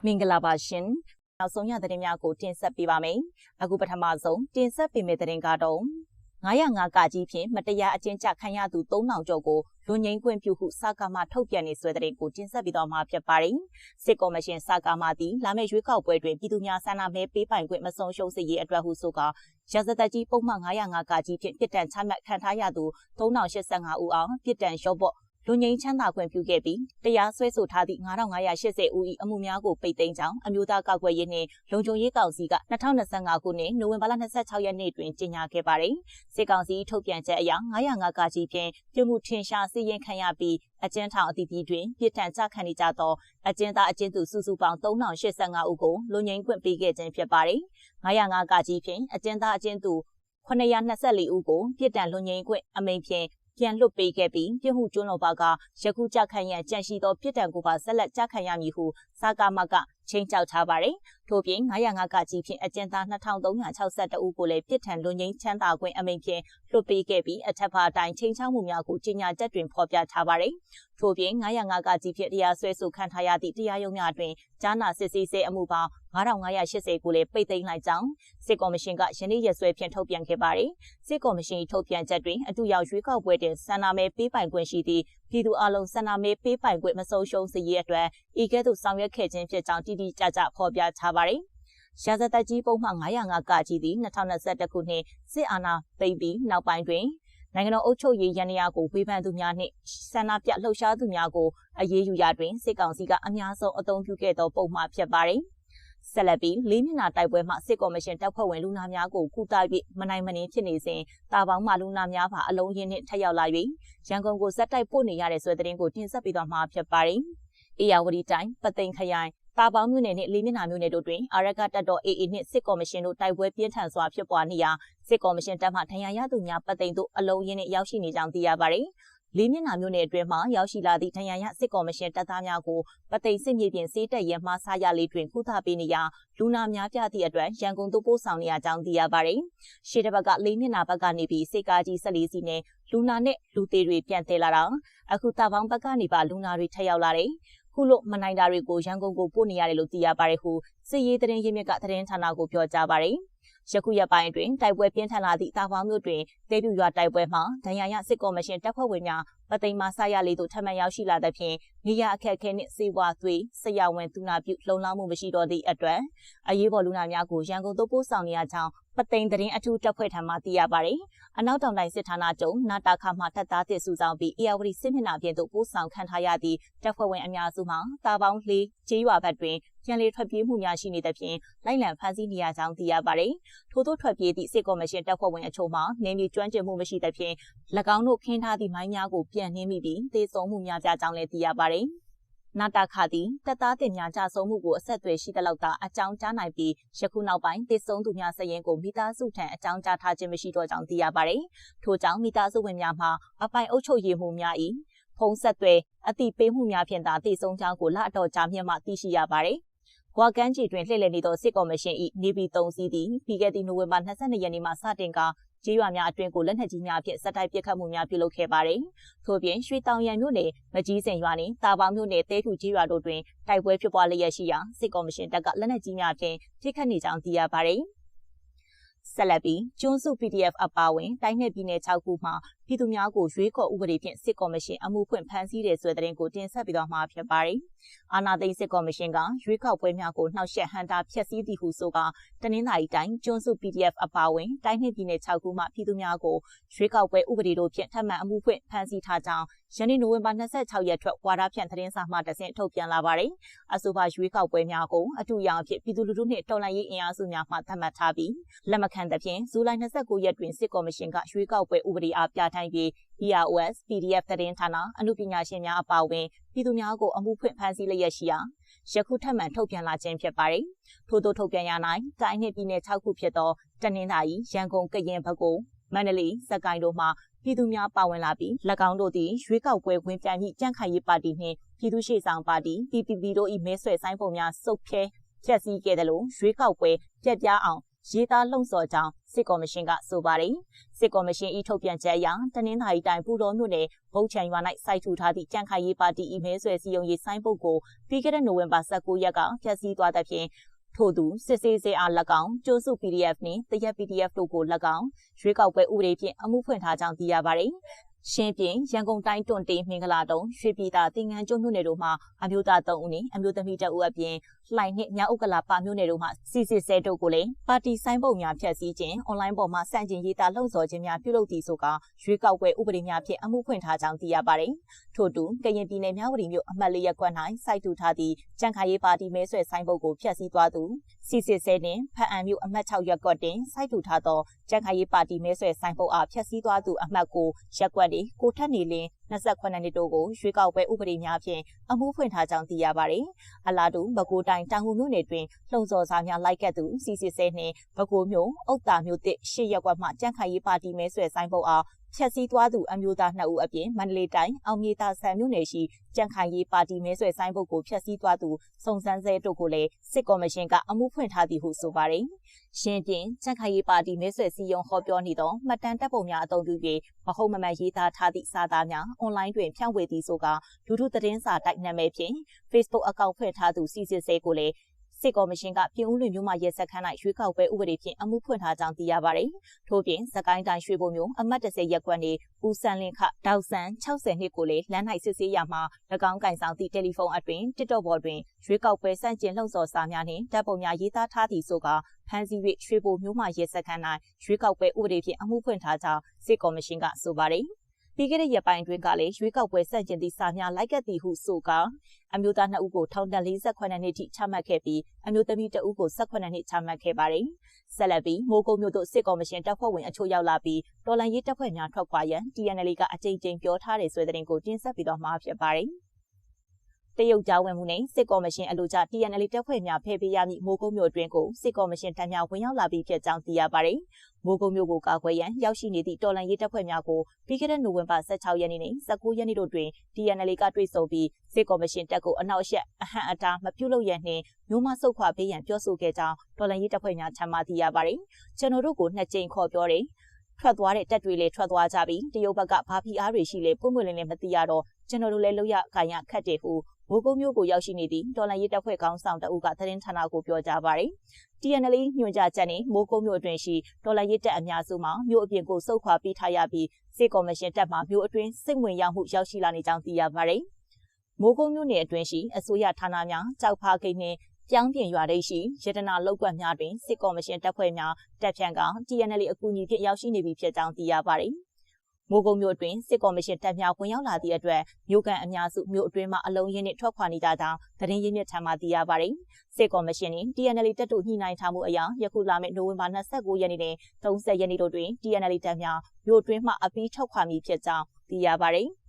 မင်္ဂလာပါရှင်နောက်ဆုံးရသတင်းများကိုတင်ဆက်ပေးပါမယ်အခုပထမဆုံးတင်ဆက်ပေးမယ့်သတင်းကတော့905ကကြီးဖြင့်မတရားအကျဉ်းချခံရသူ3000ကျော်ကိုလူငင်းခွင့်ပြုဟုစကားမှထုတ်ပြန်နေဆွဲတဲ့ကိုတင်ဆက်ပြီးတော့မှာဖြစ်ပါတယ်စစ်ကော်မရှင်စကားမှသည်လာမယ့်ရွေးကောက်ပွဲတွင်ပြည်သူများဆန္ဒမဲပေးပိုင်ခွင့်မဆုံးရှုံးစေရေးအတွက်ဟုဆိုကာရာဇသက်ကြီးပုံမှန်905ကကြီးဖြင့်ပြစ်ဒဏ်ချမှတ်ခံထားရသူ3085ဦးအောင်ပြစ်ဒဏ်လျော့ပေါ့လူငင်းချမ်းသာခွင့်ပြုခဲ့ပြီးတရားစွဲဆိုထားသည့်9580ဦး၏အမှုများကိုပိတ်သိမ်းကြောင်းအမျိုးသားကောက်ွယ်ရေးနှင့်လုံခြုံရေးကောင်စီက2025ခုနှစ်နိုဝင်ဘာလ26ရက်နေ့တွင်ကြေညာခဲ့ပါတယ်။စစ်ကောင်စီထုတ်ပြန်ချက်အရ905ကကြီးဖြင့်ပြမှုထင်ရှားစီရင်ခံရပြီးအကျဉ်းထောင်အသီးသီးတွင်ပြစ်ဒဏ်ချခံနေကြသောအကျဉ်းသားအကျဉ်းသူစုစုပေါင်း3085ဦးကိုလူငင်းခွင့်ပေးခဲ့ခြင်းဖြစ်ပါတယ်။905ကကြီးဖြင့်အကျဉ်းသားအကျဉ်းသူ924ဦးကိုပြစ်ဒဏ်လူငင်းခွင့်အမိန့်ဖြင့်ပြန်လွတ်ပေးခဲ့ပြီးပြမှုကျွန်းတော်ဘာကယခုကြခံရန်ကြန့်ရှိသောပြစ်ဒဏ်ကိုပါဆက်လက်ကြခံရမည်ဟုစကားမကချင်းချောက်ထားပါတယ်။ထို့ပြင်905ကကြီးဖြင့်အကျဉ်းသား2362ဦးကိုလည်းပြစ်ဒဏ်လွန်ငင်းချမ်းသာခွင့်အမိန့်ဖြင့်လွတ်ပေးခဲ့ပြီးအထက်ပါအတိုင်းချင်းချောက်မှုများကိုကြေညာချက်တွင်ဖော်ပြထားပါတယ်။ထို့ပြင်905ကကြီးဖြင့်တရားစွဲဆိုခံထားရသည့်တရားရုံးများတွင်ကြားနာစစ်ဆေးဆဲအမှုပေါင်း9580ကိုလည်းပိတ်သိမ်းလိုက်ကြောင်းစစ်ကော်မရှင်ကယနေ့ရက်စွဲဖြင့်ထုတ်ပြန်ခဲ့ပါတယ်။စစ်ကော်မရှင်ထုတ်ပြန်ချက်တွင်အတူရောက်ရွေးကောက်ပွဲတွင်ဆန္ဒမဲပေးပိုင်ခွင့်ရှိသည့်ပြည်သူအလုံးဆန္ဒမဲပေးပိုင်ခွင့်မဆုံးရှုံးစေရေးအတွက်ဤကဲ့သို့ဆောင်ရွက်ခဲ့ခြင်းဖြစ်ကြောင်းတိတိကျကျဖော်ပြထားပါတယ်။ရာဇသက်ကြီးပုံမှန်905ကကြီးသည်2021ခုနှစ်စစ်အာဏာသိမ်းပြီးနောက်ပိုင်းတွင်နိုင်ငံတော်အုပ်ချုပ်ရေးရန်ရာကိုဝေဖန်သူများနှင့်ဆန္ဒပြလှုပ်ရှားသူများကိုအရေးယူရာတွင်စစ်ကောင်စီကအများဆုံးအသုံးပြုခဲ့သောပုံမှန်ဖြစ်ပါတယ်။ဆက်လက်ပြီးလေးမျက်နှာတိုက်ပွဲမှစစ်ကော်မရှင်တပ်ဖွဲ့ဝင်လူနာများကိုကုသပြီးမနိုင်မနှင်းဖြစ်နေစဉ်တာပေါင်းမှလူနာများပါအလုံးရင်းနှင့်ထက်ရောက်လာ၍ရန်ကုန်ကိုဇက်တိုက်ပို့နေရတဲ့ဆွဲသတင်းကိုတင်ဆက်ပေးသွားမှာဖြစ်ပါတယ်။အေရဝတီတိုင်းပသိမ်ခရိုင်တာပေါင်းမြို့နယ်နှင့်လေးမျက်နှာမြို့နယ်တို့တွင်အာရကတပ်တော် AA နှင့်စစ်ကော်မရှင်တို့တိုက်ပွဲပြင်းထန်စွာဖြစ်ပွားနေရာစစ်ကော်မရှင်တပ်မှထံရရသူများပသိမ်တို့အလုံးရင်းနှင့်ရောက်ရှိနေကြောင်းသိရပါတယ်။လေးမျက်နှာမြို့နယ်အတွင်းမှရောက်ရှိလာသည့်ထံရရစစ်ကော်မရှင်တပ်သားများကိုပသိမ်စစ်မြေပြင်စေးတက်ရဲမှဆားရလေးတွင်ကုသပေးနေရာလူနာများပြသည့်အတွက်ရန်ကုန်သို့ပို့ဆောင်နေရကြောင်းသိရပါတယ်။ရှေ့တစ်ဘက်ကလေးမျက်နှာဘက်ကနေပြီးစစ်ကားကြီး14စီးနဲ့လူနာနဲ့လူသေးတွေပြန်သေးလာတာအခုတာပေါင်းဘက်ကနေပါလူနာတွေထက်ရောက်လာတယ်ခုလိုမနိုင်တာတွေကိုရန်ကုန်ကိုပို့နေရတယ်လို့သိရပါတယ်ဟုစစ်ရေးသတင်းရင်းမြစ်ကသတင်းဌာနကိုပြောကြားပါတယ်။ယခုရက်ပိုင်းတွင်တိုက်ပွဲပြင်းထန်လာသည့်တာပေါင်းမြို့တွင်ဒေပြူရွာတိုက်ပွဲမှာဒဏ်ရာရစစ်ကော်မရှင်တပ်ဖွဲ့ဝင်များပသိမ်မှဆရလေးတို့ထပ်မံရောက်ရှိလာသဖြင့်နေရအခက်အခဲနှင့်စေဝါသွေးဆရာဝန်သူနာပြုလုံလောက်မှုမရှိတော့သည့်အတွက်အရေးပေါ်လူနာများကိုရန်ကုန်သို့ပို့ဆောင်နေရကြောင်းပသိမ်သတင်းအထူးတပ်ဖွဲ့ထံမှသိရပါတယ်။အနောက်တောင်တိုင်းစစ်ဌာနချုပ်နာတာခမှတပ်သားတစ်စုဆောင်ပြီးအေရဝတီစစ်မျက်နှာပြင်သို့ပို့ဆောင်ခံထားရသည့်တပ်ဖွဲ့ဝင်အများစုမှာတာပေါင်းလေးကျေးရွာဘက်တွင်ပြန်လည်ထွက်ပြေးမှုများရှိနေသဖြင့်လိုက်လံဖမ်းဆီးနေရကြောင်းသိရပါတယ်။ထို့သောထွက်ပြေးသည့်စစ်ကော်မရှင်တပ်ဖွဲ့ဝင်အချို့မှာနေမြေကျွမ်းကျင်မှုမရှိသဖြင့်၎င်းတို့ခင်းထားသည့်မိုင်းများကိုပြန်နှင်းမိပြီးသေဆုံးမှုများပြကြောင်းလည်းသိရပါတယ်။နာတာခသည်တပ်သားတင်များကြဆုံးမှုကိုအဆက်အသွယ်ရှိသလောက်သာအကြောင်းကြားနိုင်ပြီးယခုနောက်ပိုင်းသေဆုံးသူများစရင်ကိုမိသားစုထံအကြောင်းကြားထားခြင်းမရှိတော့ကြောင်းသိရပါတယ်။ထို့ကြောင့်မိသားစုဝင်များမှာအပိုင်အုပ်ချုပ်ရေးမှုများ၏ဖုံးဆက်သွယ်အတိပေးမှုများဖြင့်သာသေဆုံးကြောင်းကိုလအတော်ကြာမြင့်မှသိရှိရပါတယ်။ဂွာကန်ကြီးတွင်လှည့်လည်နေသောစစ်ကော်မရှင်၏နေပြည်တော်စီးသည်ပြီးခဲ့သည့်နိုဝင်ဘာ22ရက်နေ့မှစတင်ကာကျေးရွာများအတွင်းကိုလက်နက်ကြီးများဖြင့်စက်တိုက်ပစ်ခတ်မှုများပြုလုပ်ခဲ့ပါတယ်။ထို့ပြင်ရွှေတောင်ရန်မြို့နယ်မကြီးစင်ရွာနှင့်တာပေါင်းမြို့နယ်တဲထူကျေးရွာတို့တွင်တိုက်ပွဲဖြစ်ပွားလျက်ရှိရာစစ်ကော်မရှင်တပ်ကလက်နက်ကြီးများဖြင့်ပစ်ခတ်နေကြောင်းသိရပါတယ်။ဆက်လက်ပြီးကျွန်းစု PDF အပါအဝင်တိုင်းနယ်ပြည်နယ်6ခုမှပြည်သူများကိုရွေးကော်ဥပဒေဖြင့်စစ်ကော်မရှင်အမှုဖွင့်ဖမ်းဆီးတဲ့ဆွဲသတင်းကိုတင်ဆက်ပြီးတော့မှာဖြစ်ပါတယ်။အာဏာသိမ်းစစ်ကော်မရှင်ကရွေးကောက်ပွဲများကိုနှောက်ယှက်ဟန်တာဖျက်ဆီးသည်ဟုဆိုကာတနင်္သာရီတိုင်းကျွန်းစု PDF အပါအဝင်တိုင်းနယ်ပြည်နယ်6ခုမှပြည်သူများကိုရွေးကောက်ပွဲဥပဒေတို့ဖြင့်ထပ်မံအမှုဖွင့်ဖမ်းဆီးထားကြောင်းယနေ့နိုဝင်ဘာ26ရက်ထွက်ဝါဒဖြန့်သတင်းစာမှတဆင့်ထုတ်ပြန်လာပါတယ်။အဆိုပါရွေးကောက်ပွဲများကိုအထူးအရောင်အဖြစ်ပြည်သူလူထုနှင့်တော်လှန်ရေးအင်အားစုများမှသတ်မှတ်ထားပြီးလက်မခံသဖြင့်ဇူလိုင်29ရက်တွင်စစ်ကော်မရှင်ကရွေးကောက်ပွဲဥပဒေအားပြဋ္ဌာန်းပြီး EROS PDF သတင်းဌာနအမှုပညာရှင်များအပါအဝင်ပြည်သူများကိုအမှုဖွင့်ဖမ်းဆီးလျက်ရှိရာယခုထပ်မံထုတ်ပြန်လာခြင်းဖြစ်ပါတယ်။ထို့သောထုတ်ပြန်ရ၌တိုင်းနှင့်ပြည်နယ်6ခုဖြစ်သောတနင်္သာရီရန်ကုန်ကရင်ပဲခူးမန္တလေးစကိုင်းတို့မှပြည်သူများပါဝင်လာပြီး၎င်းတို့သည်ရွေးကောက်ပွဲဝင်ပြိုင်မည့်ကြံ့ခိုင်ရေးပါတီနှင့်ပြည်သူ့ရှေ့ဆောင်ပါတီ PPP တို့၏မဲဆွယ်ဆိုင်ပုံများစုပ်ဖြဲဖျက်ဆီးခဲ့သလိုရွေးကောက်ပွဲပြက်ပြားအောင် ရေးသားလှုံ့ဆော်ကြောင်းစစ်ကော်မရှင်ကဆိုပါတယ်စစ်ကော်မရှင်ဤထုတ်ပြန်ချက်အရတနင်္သာရီတိုင်းပူတော်မြို့နယ်ဗုတ်ချံရွာ၌စိုက်ထူထားသည့်ကြံ့ခိုင်ရေးပါတီ၏မဲဆွယ်စည်းရုံးရေးဆိုင်းပုဒ်ကိုပြီးခဲ့တဲ့နိုဝင်ဘာ19ရက်ကဖျက်ဆီးသွားသဖြင့်ထို့သူစစ်ဆေးစေအား၎င်းကျိုးစု PDF နှင့်တရက် PDF တို့ကို၎င်းရွေးကောက်ပွဲဥပဒေဖြင့်အမှုဖွင့်ထားကြောင်းသိရပါတယ်ရှင်းပြရန်ကုန်တိုင်းတွန်တေးမင်္ဂလာတုံရွှေပြည်သာတင်ငန်းကျွန်းမြို့နယ်တို့မှအမျိုးသား3ဦးနှင့်အမျိုးသမီး2ဦးအပြင်လှိုင်နှင့်မြောက်ဥက္ကလာပမြို့နယ်တို့မှစီစစ်ဆဲတို့ကိုလည်းပါတီဆိုင်ပုတ်များဖျက်ဆီးခြင်းအွန်လိုင်းပေါ်မှစန့်ကျင်ရေးသားလှုံ့ဆော်ခြင်းများပြုလုပ်သည်ဆိုကာရွေးကောက်ပွဲဥပဒေများဖြင့်အမှုဖွင့်ထားကြောင်းသိရပါတယ်။ထို့တူကရင်ပြည်နယ်မြောက်ဝတီမြို့အမှတ်4ရပ်ကွက်၌စိုက်ထူထားသည့်ကြံ့ခိုင်ရေးပါတီမဲဆွယ်ဆိုင်ပုတ်ကိုဖျက်ဆီးသွားသူစီစစ်ဆဲနှင့်ဖအံမြို့အမှတ်6ရပ်ကွက်တွင်စိုက်ထူထားသောကြံ့ခိုင်ရေးပါတီမဲဆွယ်ဆိုင်ပုတ်အားဖျက်ဆီးသွားသူအမှတ်9ရပ်ကွက်တွင်ကိုထက်နေလင်း28နှစ်တို့ကိုရွေးကောက်ပွဲဥပဒေများဖြင့်အမှုဖွင့်ထားကြောင်းသိရပါတယ်။အလားတူပဲခူးတိုင်းတောင်ငူမြို့နယ်တွင်လှုံ့ဆော်စာများလိုက်ကတ်သူစီစစ်ဆဲနှင့်ပဲခူးမြို့အုတ်တာမြို့တစ်8ရပ်ကွက်မှကြံ့ခိုင်ရေးပါတီမဲဆွယ်ဆိုင်ပုတ်အားဖျက်ဆီးသွားသူအမျိုးသား2ဦးအပြင်မန္တလေးတိုင်းအောင်မြေသာဆန်မြို့နယ်ရှိကြံ့ခိုင်ရေးပါတီမဲဆွယ်ဆိုင်ပုတ်ကိုဖျက်ဆီးသွားသူစုံစမ်းဆဲတို့ကိုလည်းစစ်ကော်မရှင်ကအမှုဖွင့်ထားသည်ဟုဆိုပါတယ်။ရှင်းပြကြံ့ခိုင်ရေးပါတီမဲဆွယ်စည်းရုံးဟောပြောနေသောမှတ်တမ်းတပ်ပုံများအသုံးပြု၍မဟုတ်မမှန်ရေးသားထားသည့်စာသားများအွန်လိုင်းတွင်ဖြန့်ဝေသည်ဆိုကလူထုသတင်းစာတိုက်နာမည်ဖြင့် Facebook အကောင့်ဖွင့်ထားသူစီစစ်ဆဲကိုလည်းစစ်ကော်မရှင်ကပြည်ဦးလွင်မြို့မှာရဲစခန်း၌ရွေးကောက်ပွဲဥပဒေဖြင့်အမှုဖွင့်ထားကြောင်းသိရပါတယ်။ထို့ပြင်စကိုင်းတိုင်းရွှေဘုံမြို့အမှတ်10ရပ်ကွက်နေဦးစံလင်းခဒေါက်ဆန်60နှစ်ကိုလည်းလမ်း၌စစ်ဆေးရမှာ၎င်းကင်ဆောင်သည့်တယ်လီဖုန်းအတွင် TikTok ပေါ်တွင်ရွေးကောက်ပွဲစန့်ကျင်လှုံ့ဆော်စာများနှင့်တပ်ပုံများရေးသားထားသည်ဆိုကဖမ်းဆီး၍ရွှေဘုံမြို့မှာရဲစခန်း၌ရွေးကောက်ပွဲဥပဒေဖြင့်အမှုဖွင့်ထားကြောင်းစစ်ကော်မရှင်ကဆိုပါတယ်။ပြီးခဲ့တဲ့ရက်ပိုင်းတွင်ကလည်းရွေးကောက်ပွဲစန့်ကျင်သည့်စာများလိုက်ကပ်သည်ဟုဆိုကအမျိုးသား2ဦးကိုထောင်ဒဏ်48နှစ်ထိချမှတ်ခဲ့ပြီးအမျိုးသမီး2ဦးကို18နှစ်ချမှတ်ခဲ့ပါတယ်။ဆက်လက်ပြီးမိုးကုတ်မြို့သို့စစ်ကော်မရှင်တပ်ဖွဲ့ဝင်အချို့ရောက်လာပြီးတော်လှန်ရေးတပ်ဖွဲ့များထွက်ခွာရန် TNL ကအကြိမ်ကြိမ်ပြောထားတဲ့ဆွဲတဲ့ကိုတင်ဆက်ပြီးတော့မှာဖြစ်ပါတယ်။တရုတ်ကြားဝင်မှုနဲ့စစ်ကော်မရှင်အလို့ကျ TNL တပ်ဖွဲ့များဖယ်ပေးရမည့်မိုးကုတ်မြို့အတွင်းကိုစစ်ကော်မရှင်တပ်များဝင်ရောက်လာပြီးဖြစ်ကြောင်းသိရပါတယ်။မိုးကုတ်မြို့ကိုကာကွယ်ရန်ရောက်ရှိနေသည့်တော်လှန်ရေးတပ်ဖွဲ့များကိုပြီးခဲ့တဲ့နိုဝင်ဘာ16ရက်နေ့နဲ့19ရက်နေ့တို့တွင် TNL ကတွေ့ဆုံပြီးစစ်ကော်မရှင်တပ်ကိုအနောက်အရှက်အဟန့်အတားမပြုလုပ်ရန်နှင့်မြို့မဆုတ်ခွာပေးရန်ပြောဆိုခဲ့ကြောင်းတော်လှန်ရေးတပ်ဖွဲ့များထံမှသိရပါတယ်။ကျွန်တော်တို့ကို2ကြိမ်ခေါ်ပြောတယ်။ထွက်သွားတဲ့တပ်တွေလည်းထွက်သွားကြပြီးတရုတ်ဘက်ကဘာဖီအားတွေရှိလဲပုံမှန်လည်းမသိရတော့ကျွန်တော်တို့လည်းလောက်ရခိုင်ရခတ်တယ်ဟုမိုးကုတ်မြို့ကိုရောက်ရှိနေသည့်တော်လှန်ရေးတပ်ဖွဲ့ကောင်းဆောင်တအုပ်ကသတင်းဌာနကိုပြောကြားပါတယ်။ TNL ညွှန်ကြားချက်နဲ့မိုးကုတ်မြို့အတွင်းရှိတော်လှန်ရေးတပ်အများစုမှာမြို့အပြင်ကိုစုခွာပေးထားရပြီးစစ်ကော်မရှင်တပ်မှမြို့အတွင်းစစ်ဝင်ရောက်မှုရောက်ရှိလာနေကြောင်းသိရပါတယ်။မိုးကုတ်မြို့နယ်အတွင်းရှိအစိုးရဌာနများကြောက်ဖားဂိတ်နှင့်ပြောင်းပြင်ရွာတိတ်ရှိရတနာလောက်ကွက်များတွင်စစ်ကော်မရှင်တပ်ဖွဲ့များတပ်ဖြန့်က TNL အကူအညီဖြင့်ရောက်ရှိနေပြီဖြစ်ကြောင်းသိရပါတယ်။မိုးကုတ်မြို့အတွင်းစစ်ကော်မရှင်တပ်များဝင်ရောက်လာသည့်အတွက်မြို့ကန်အများစုမြို့အတွင်းမှာအလုံးရင်းနဲ့ထွက်ခွာနေကြကြောင်းသတင်းရင်းမြစ်ထံမှသိရပါတယ်။စစ်ကော်မရှင်နှင့် TNL တပ်တို့ညှိနှိုင်းထားမှုအရယခုလာမယ့်နိုဝင်ဘာ29ရက်နေ့နဲ့30ရက်နေ့တို့တွင် TNL တပ်များမြို့အတွင်းမှအပြီးထွက်ခွာမည်ဖြစ်ကြောင်းသိရပါတယ်။